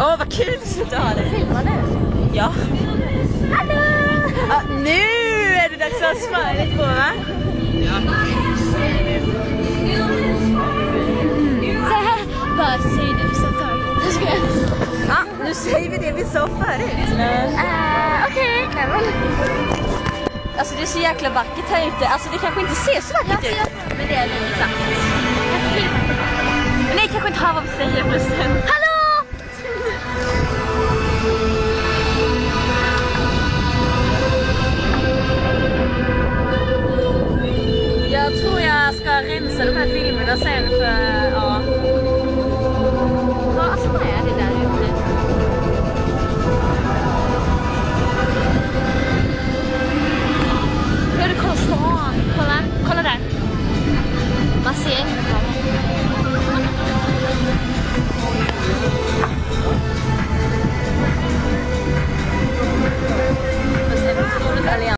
Åh, vad kul att ha det. Filmar du? Ja. Hallå! Ja, nu är det dags att smile på, va? Så här, bara säg det du sa förut. Nu ska jag. Ja, nu säger vi det vi sa förut. Okej. Alltså det är så jäkla vackert här ute. Alltså det kanske inte ser så vackert ut. Men det är lite sant. Men nej, kanske inte har vad vi säger förresten. Hallå! Jag tror jag ska rensa de här filmerna sen för